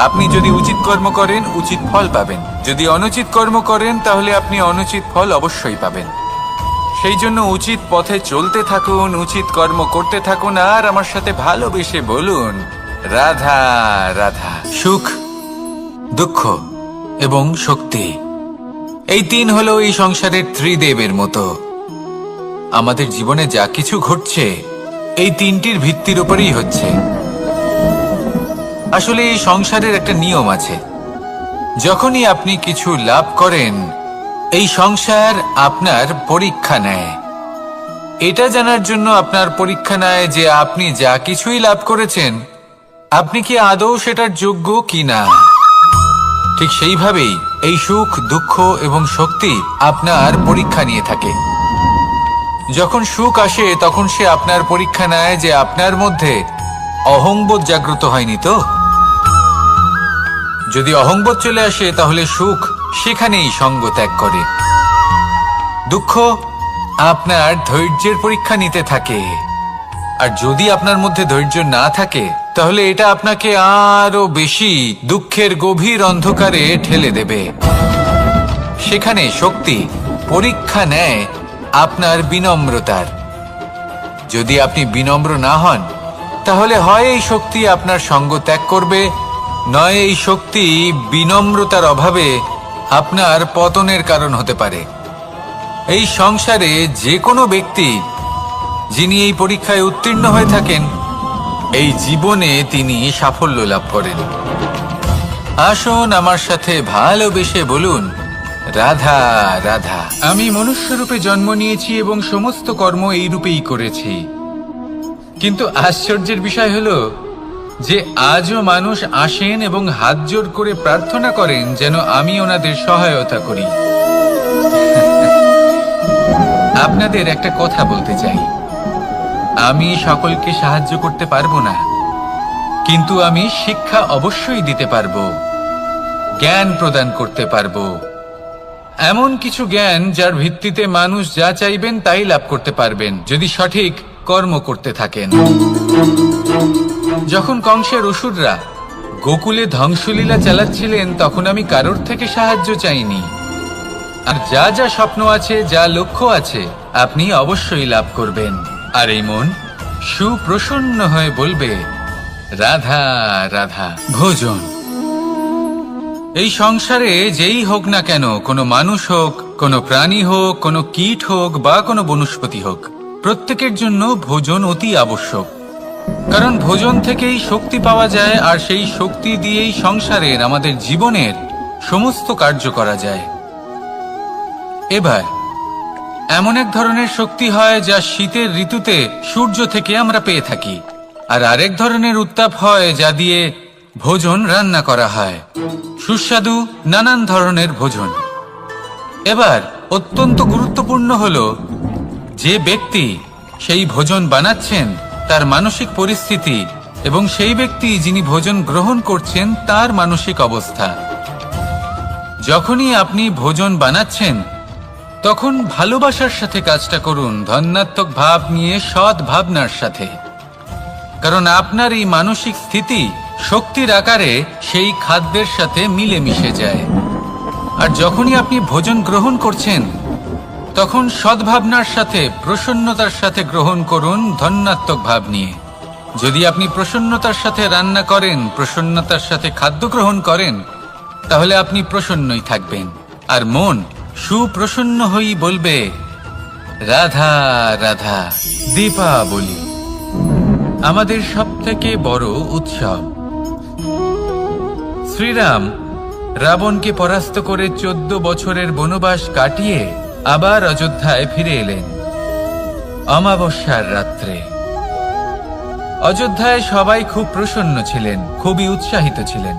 আপনি যদি উচিত কর্ম করেন উচিত ফল পাবেন, যদি অনুচিত কর্ম করেন তাহলে আপনি অনুচিত ফল অবশ্যই পাবেন। সেই জন্য উচিত পথে চলতে থাকুন, উচিত কর্ম করতে থাকুন, আর আমার সাথে ভালোবেসে বলুন রাধা রাধা। সুখ, দুঃখ এবং শক্তি, এই তিন হলো এই সংসারের ত্রিদেবের মতো। আমাদের জীবনে যা কিছু ঘটছে এই তিনটির ভিত্তির উপরেই হচ্ছে। আসলে এই সংসারের একটা নিয়ম আছে, যখনই আপনি কিছু লাভ করেন এই সংসার আপনার পরীক্ষা নেয়। এটা জানার জন্য আপনার পরীক্ষা নেয় যে আপনি যা কিছুই লাভ করেছেন আপনি কি আদৌ সেটার যোগ্য কিনা। ঠিক সেইভাবেই এই সুখ, দুঃখ এবং শক্তি আপনার পরীক্ষা নিয়ে থাকে। যখন সুখ আসে তখন সে আপনার পরীক্ষা নেয় যে আপনার মধ্যে অহংবোধ জাগ্রত হয়নি তো। যদি অহংবোধ চলে আসে তাহলে সুখ সেখানেই সঙ্গ ত্যাগ করে। দুঃখ আপনার ধৈর্যের পরীক্ষা নিতে থাকে, আর যদি আপনার মধ্যে ধৈর্য না থাকে তাহলে এটা আপনাকে আরো বেশি দুঃখের গভীর অন্ধকারে ঠেলে দেবে। সেখানে শক্তি পরীক্ষা নেয় আপনার বিনম্রতার। যদি আপনি বিনম্র না হন তাহলে হয় এই শক্তি আপনার সঙ্গ ত্যাগ করবে, নয় এই শক্তি বিনম্রতার অভাবে আপনার পতনের কারণ হতে পারে। এই সংসারে যে কোনো ব্যক্তি যিনি এই পরীক্ষায় উত্তীর্ণ হয়ে থাকেন এই জীবনে তিনি সাফল্য লাভ করেন। আসুন আমার সাথে ভালোবেসে বলুন রাধা রাধা। আমি মনুষ্য রূপে জন্ম নিয়েছি এবং সমস্ত কর্ম এই রূপেই করেছি, কিন্তু আশ্চর্যের বিষয় হলো যে আজও মানুষ আসেন এবং হাত জোর করে প্রার্থনা করেন যেন আমি ওনাদের সহায়তা করি। আপনাদের একটা কথা বলতে চাই, আমি সকলকে সাহায্য করতে পারবো না, কিন্তু আমি শিক্ষা অবশ্যই দিতে পারবো, জ্ঞান প্রদান করতে পারবো। এমন কিছু জ্ঞান যার ভিত্তিতে মানুষ যা চাইবেন তাই লাভ করতে পারবেন যদি সঠিক কর্ম করতে থাকেন। যখন কংসের অসুররা গোকুলে ধ্বংসলীলা চালাচ্ছিলেন তখন আমি কারোর থেকে সাহায্য চাইনি। আর যা যা স্বপ্ন আছে, যা লক্ষ্য আছে আপনি অবশ্যই লাভ করবেন। আর এই মন সুপ্রসন্ন হয়ে বলবে রাধা রাধা। ভোজন, এই সংসারে যেই হোক না কেন, কোনো মানুষ হোক, কোনো প্রাণী হোক, কোনো কীট হোক বা কোনো বনস্পতি হোক, প্রত্যেকের জন্য ভোজন অতি আবশ্যক। কারণ ভোজন থেকেই শক্তি পাওয়া যায়, আর সেই শক্তি দিয়েই সংসারের আমাদের জীবনের সমস্ত কার্য করা যায়। এবার এমন এক ধরনের শক্তি হয় যা শীতের ঋতুতে সূর্য থেকে আমরা পেয়ে থাকি, আর আরেক ধরনের উত্তাপ হয় যা দিয়ে ভোজন রান্না করা হয়, সুস্বাদু নানান ধরনের ভোজন। এবার অত্যন্ত গুরুত্বপূর্ণ হলো যে ব্যক্তি সেই ভোজন বানাচ্ছেন তার মানসিক পরিস্থিতি এবং সেই ব্যক্তি যিনি ভোজন গ্রহণ করছেন তার মানসিক অবস্থা। যখনই আপনি ভোজন বানাচ্ছেন তখন ভালোবাসার সাথে কাজটা করুন, ধন্যাত্মক ভাব নিয়ে, সৎ ভাবনার সাথে, কারণ আপনার এই মানসিক স্থিতি শক্তির আকারে সেই খাদ্যের সাথে মিলেমিশে যায়। আর যখনই আপনি ভোজন গ্রহণ করছেন তখন সদ্ভাবনার সাথে, প্রসন্নতার সাথে গ্রহণ করুন, ধন্যাত্মক ভাব নিয়ে। যদি আপনি প্রসন্নতার সাথে রান্না করেন, প্রসন্নতার সাথে খাদ্য গ্রহণ করেন, তাহলে আপনি প্রসন্নই থাকবেন, আর মন সুপ্রসন্ন হয়েই বলবে রাধা রাধা। দীপাবলি আমাদের সবথেকে বড় উৎসব। শ্রীরাম রাবণকে পরাস্ত করে 14 বছরের বনবাস কাটিয়ে আবার অযোধ্যায় ফিরে এলেন অমাবস্যার রাত্রে। অযোধ্যায় সবাই খুব প্রসন্ন ছিলেন, খুবই উৎসাহিত ছিলেন।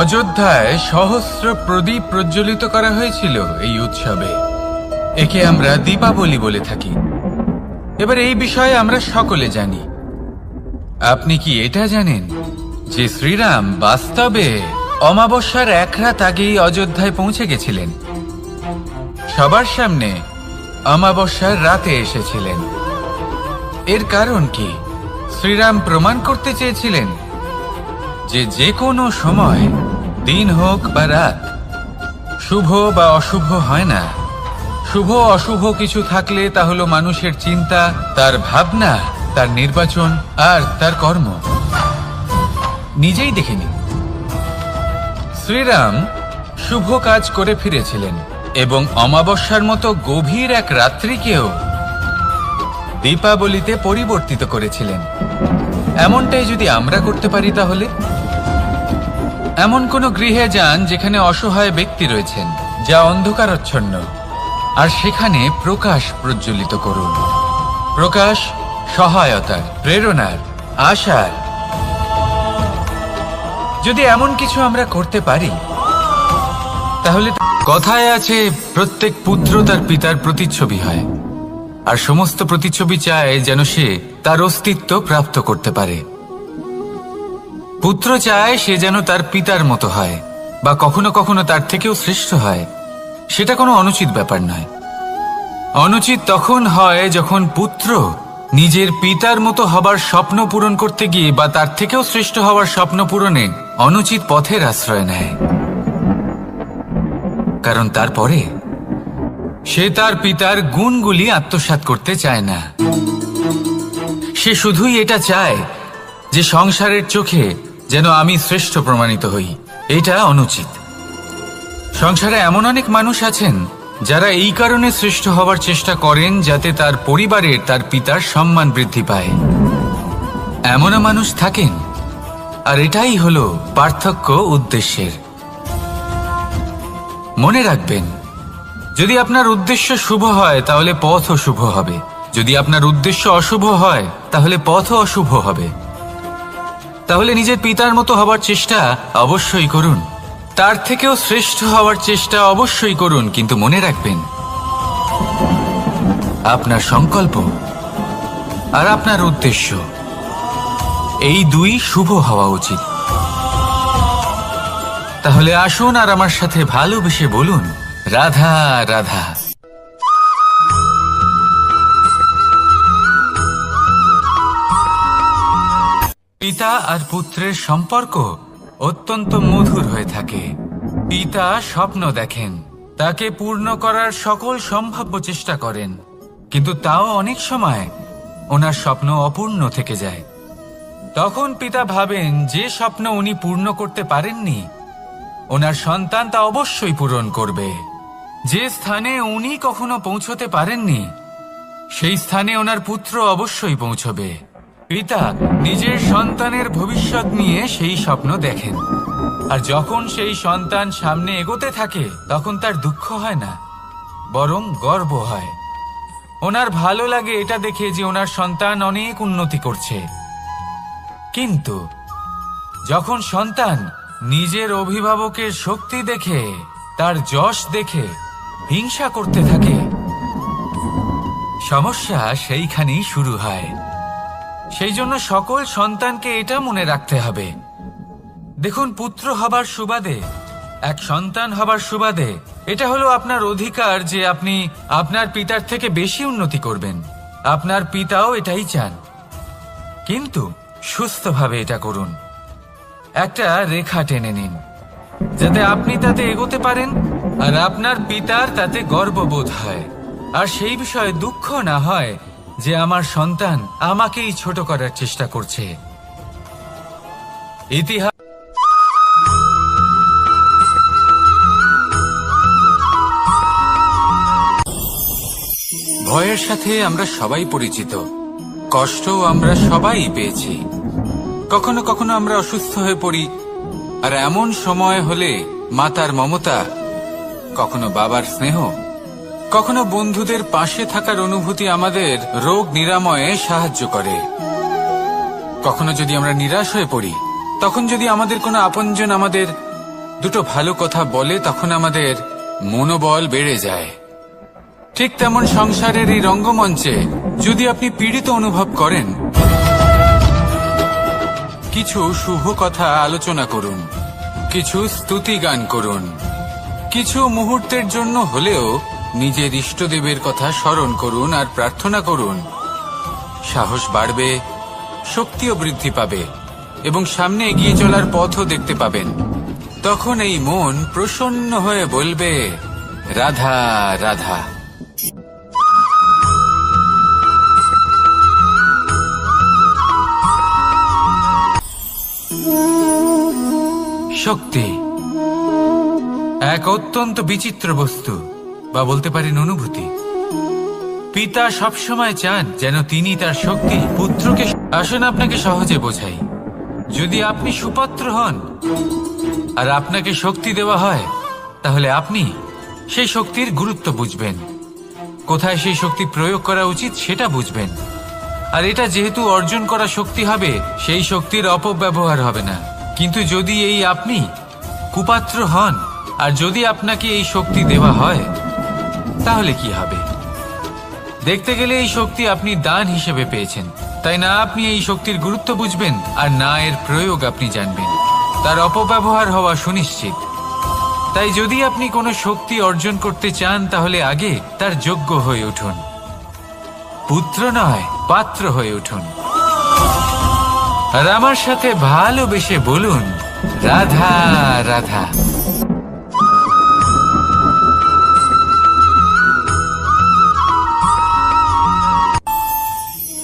অযোধ্যায় সহস্র প্রদীপ প্রজ্বলিত করা হয়েছিল এই উৎসবে। একে আমরা দীপাবলি বলে থাকি। এবার এই বিষয়ে আমরা সকলে জানি। আপনি কি এটা জানেন যে শ্রীরাম বাস্তবে অমাবস্যার এক রাত আগেই অযোধ্যায় পৌঁছে গেছিলেন? সবার সামনে অমাবস্যার রাতে এসেছিলেন। এর কারণ কি? শ্রীরাম প্রমাণ করতে চেয়েছিলেন যে যে কোনো সময়, দিন হোক বা রাত, শুভ বা অশুভ হয় না। শুভ অশুভ কিছু থাকলে তা হলো মানুষের চিন্তা, তার ভাবনা, তার নির্বাচন আর তার কর্ম। নিজেই দেখে নিন, শ্রীরাম শুভ কাজ করে ফিরেছিলেন এবং অমাবস্যার মতো গভীর এক রাত্রিকেও দীপাবলিতে পরিবর্তিত করেছিলেন। এমনটাই যদি আমরা করতে পারি, তাহলে এমন কোন গৃহে যান যেখানে অসহায় ব্যক্তি রয়েছেন, যা অন্ধকারাচ্ছন্ন, আর সেখানে প্রকাশ প্রজ্বলিত করুন। প্রকাশ সহায়তার, প্রেরণার, আশার। যদি এমন কিছু আমরা করতে পারি, তাহলে কথায় আছে প্রত্যেক পুত্র তার পিতার প্রতিচ্ছবি হয়, আর সমস্ত প্রতিচ্ছবি চায় যেন সে তার অস্তিত্ব প্রাপ্ত করতে পারে। পুত্র চায় সে যেন তার পিতার মতো হয়, বা কখনো কখনো তার থেকেও শ্রেষ্ঠ হয়। সেটা কোনো অনুচিত ব্যাপার নয়। অনুচিত তখন হয় যখন পুত্র নিজের পিতার মতো হবার স্বপ্ন পূরণ করতে গিয়ে বা তার থেকেও শ্রেষ্ঠ হওয়ার স্বপ্ন পূরণে অনুচিত পথের আশ্রয় নেয়। কারণ তারপরে সে তার পিতার গুণগুলি আত্মসাৎ করতে চায় না। সে শুধুই এটা চায় যে সংসারের চোখে যেন আমি শ্রেষ্ঠ প্রমাণিত হই। এটা অনুচিত। সংসারে এমন অনেক মানুষ আছেন যারা এই কারণে শ্রেষ্ঠ হওয়ার চেষ্টা করেন যাতে তার পরিবারের, তার পিতার সম্মান বৃদ্ধি পায়। এমনও মানুষ থাকেন, আর এটাই হলো পার্থক্য উদ্দেশ্যের। মনে রাখবেন, যদি আপনার উদ্দেশ্য শুভ হয় তাহলে পথও শুভ হবে, যদি আপনার উদ্দেশ্য অশুভ হয় তাহলে পথও অশুভ হবে। তাহলে নিজের পিতার মতো হবার চেষ্টা অবশ্যই করুন, তার থেকেও শ্রেষ্ঠ হওয়ার চেষ্টা অবশ্যই করুন, কিন্তু মনে রাখবেন আপনার সংকল্প আর আপনার উদ্দেশ্য এই দুই শুভ হওয়া উচিত। তাহলে আসুন আর আমার সাথে ভালোবেসে বলুন রাধা রাধা। পিতা আর পুত্রের সম্পর্ক অত্যন্ত মধুর হয়ে থাকে। পিতা স্বপ্ন দেখেন, তাকে পূর্ণ করার সকল সম্ভাব্য চেষ্টা করেন, কিন্তু তাও অনেক সময় ওনার স্বপ্ন অপূর্ণ থেকে যায়। তখন পিতা ভাবেন যে স্বপ্ন উনি পূর্ণ করতে পারেননি, ওনার সন্তান তা অবশ্যই পূরণ করবে। যে স্থানে উনি কখনো পৌঁছতে পারেননি, সেই স্থানে ওনার পুত্র অবশ্যই পৌঁছবে। পিতা নিজের সন্তানের ভবিষ্যৎ নিয়ে সেই স্বপ্ন দেখেন, আর যখন সেই সন্তান সামনে এগোতে থাকে তখন তার দুঃখ হয় না, বরং গর্ব হয়। ওনার ভালো লাগে এটা দেখে যে ওনার সন্তান অনেক উন্নতি করছে। কিন্তু যখন সন্তান নিজের অভিভাবকের শক্তি দেখে, তার যশ দেখে হিংসা করতে থাকে, সমস্যা সেইখানেই শুরু হয়। সেই জন্য সকল সন্তানকে এটা মনে রাখতে হবে, দেখুন, পুত্র হবার সুবাদে, এক সন্তান হবার সুবাদে এটা হলো আপনার অধিকার যে আপনি আপনার পিতার থেকে বেশি উন্নতি করবেন। আপনার পিতাও এটাই চান, কিন্তু সুস্থভাবে এটা করুন। একটা রেখা টেনে নিন যাতে আপনি তাতে এগোতে পারেন আর আপনার পিতার তাতে গর্ববোধ হয়, আর সেই বিষয়ে দুঃখ না হয় যে আমার সন্তান আমাকেই ছোট করার চেষ্টা করছে। ইতিহাস ভয়ের সাথে আমরা সবাই পরিচিত, কষ্টও আমরা সবাই পেয়েছি। কখনো কখনো আমরা অসুস্থ হয়ে পড়ি, আর এমন সময় হলে মাতার মমতা, কখনো বাবার স্নেহ, কখনো বন্ধুদের পাশে থাকার অনুভূতি আমাদের রোগ নিরাময়ে সাহায্য করে। কখনো যদি আমরা নিরাশ হয়ে পড়ি, তখন যদি আমাদের কোনো আপনজন আমাদের দুটো ভালো কথা বলে, তখন আমাদের মনোবল বেড়ে যায়। ঠিক তেমন সংসারের এই রঙ্গমঞ্চে যদি আপনি পীড়িত অনুভব করেন, কিছু শুভ কথা আলোচনা করুন, কিছু স্তুতি গান করুন, কিছু মুহূর্তের জন্য হলেও নিজের ইষ্টদেবের কথা স্মরণ করুন আর প্রার্থনা করুন। সাহস বাড়বে, শক্তিও বৃদ্ধি পাবে এবং সামনে এগিয়ে চলার পথও দেখতে পাবেন। তখন এই মন প্রসন্ন হয়ে বলবে, রাধা রাধা। শক্তি এক অত্যন্ত বিচিত্র বস্তু, বা বলতে পারেন অনুভূতি। পিতা সবসময় চান যেন তিনি তার শক্তি পুত্রকে। আসুন আপনাকে সহজে বোঝাই। যদি আপনি সুপাত্র হন আর আপনাকে শক্তি দেওয়া হয়, তাহলে আপনি সেই শক্তির গুরুত্ব বুঝবেন, কোথায় সেই শক্তি প্রয়োগ করা উচিত সেটা বুঝবেন। আর এটা যেহেতু অর্জন করা শক্তি হবে, সেই শক্তির অপব্যবহার হবে না। কিন্তু যদি এই আপনি কুপাত্র হন আর যদি আপনাকে এই শক্তি দেওয়া হয়, তাহলে কি হবে? দেখতে গেলে এই শক্তি আপনি দান হিসেবে পেয়েছেন, তাই না আপনি এই শক্তির গুরুত্ব বুঝবেন আর না এর প্রয়োগ আপনি জানবেন। তার অপব্যবহার হওয়া সুনিশ্চিত। তাই যদি আপনি কোনো শক্তি অর্জন করতে চান, তাহলে আগে তার যোগ্য হয়ে উঠুন। পুত্র নয়, পাত্র হয়ে উঠুন। আর আমার সাথে ভালোবেসে বলুন, রাধা রাধা।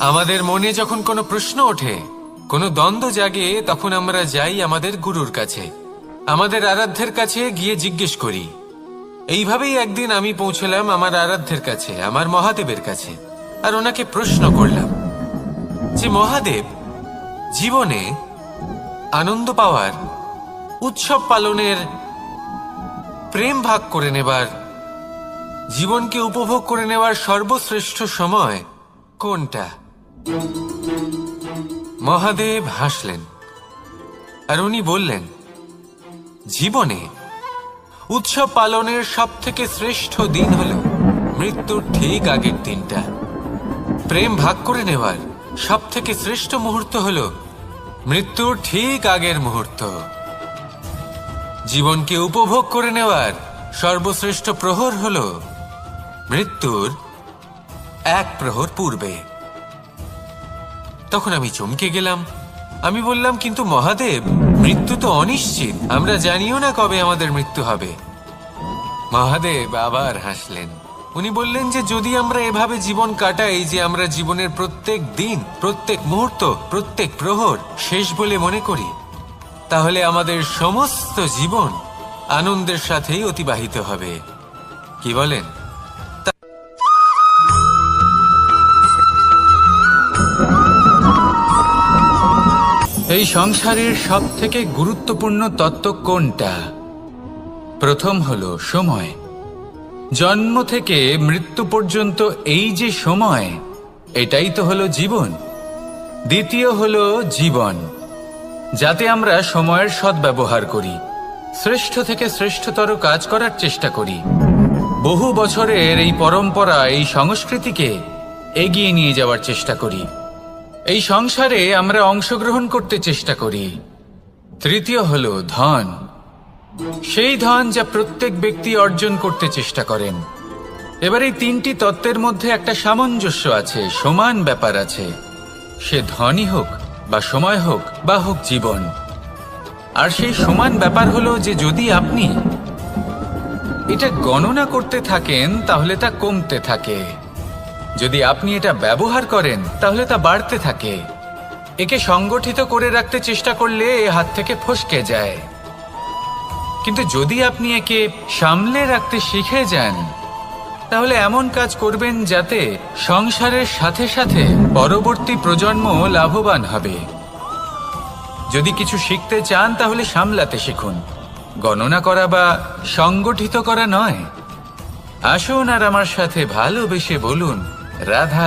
আমাদের মনে যখন কোনো প্রশ্ন ওঠে, কোনো দ্বন্দ্ব জাগে, তখন আমরা যাই আমাদের গুরুর কাছে, আমাদের আরাধ্যের কাছে গিয়ে জিজ্ঞেস করি। এইভাবেই একদিন আমি পৌঁছলাম আমার আরাধ্যের কাছে, আমার মহাদেবের কাছে, আর ওনাকে প্রশ্ন করলাম যে মহাদেব, জীবনে আনন্দ পাওয়ার, উৎসব পালনের, প্রেম ভাগ করে নেবার, জীবনকে উপভোগ করে নেওয়ার সর্বশ্রেষ্ঠ সময় কোনটা? মহাদেব হাসলেন আর উনি বললেন, জীবনে উৎসব পালনের সব থেকে শ্রেষ্ঠ দিন হল মৃত্যুর ঠিক আগের দিনটা। প্রেম ভাগ করে নেওয়ার সব থেকে শ্রেষ্ঠ মুহূর্ত হল মৃত্যুর ঠিক আগের মুহূর্ত। জীবনকে উপভোগ করে নেওয়ার সর্বশ্রেষ্ঠ প্রহর হল মৃত্যুর এক প্রহর পূর্বে। তখন আমি চমকে গেলাম। আমি বললাম, কিন্তু মহাদেব, মৃত্যু তো অনিশ্চিত, আমরা জানিও না কবে আমাদের মৃত্যু হবে। মহাদেব আবার হাসলেন। উনি বললেন যে যদি আমরা এভাবে জীবন কাটাই যে আমরা জীবনের প্রত্যেক দিন, প্রত্যেক মুহূর্ত, প্রত্যেক প্রহর শেষ বলে মনে করি, তাহলে আমাদের সমস্ত জীবন আনন্দের সাথেই অতিবাহিত হবে। কি বলেন? এই সংসারের সব থেকে গুরুত্বপূর্ণ তত্ত্ব কোনটা? প্রথম হলো সময়। জন্ম থেকে মৃত্যু পর্যন্ত এই যে সময়, এটাই তো হলো জীবন। দ্বিতীয় হলো জীবন, যাতে আমরা সময়ের সদ্ব্যবহার করি, শ্রেষ্ঠ থেকে শ্রেষ্ঠতর কাজ করার চেষ্টা করি। বহু বছরের এই পরম্পরা, এই সংস্কৃতিকে এগিয়ে নিয়ে যাওয়ার চেষ্টা করি। এই সংসারে আমরা অংশগ্রহণ করতে চেষ্টা করি। তৃতীয় হলো ধন, সেই ধন যা প্রত্যেক ব্যক্তি অর্জন করতে চেষ্টা করেন। এবার এই তিনটি তত্ত্বের মধ্যে একটা সামঞ্জস্য আছে, সমান ব্যাপার আছে। সে ধনই হোক বা সময় হোক বা হোক জীবন। আর সেই সমান ব্যাপার হলো যে যদি আপনি এটা গণনা করতে থাকেন তাহলে তা কমতে থাকে, যদি আপনি এটা ব্যবহার করেন তাহলে তা বাড়তে থাকে। একে সংগঠিত করে রাখতে চেষ্টা করলে এ হাত থেকে ফসকে যায়, কিন্তু যদি আপনি একে সামলে রাখতে শিখে যান তাহলে এমন কাজ করবেন যাতে সংসারের সাথে সাথে পরবর্তী প্রজন্ম লাভবান হবে। যদি কিছু শিখতে চান তাহলে সামলাতে শিখুন, গণনা করা বা সংগঠিত করা নয়। আসুন আর আমার সাথে ভালোবেসে বলুন, রাধা।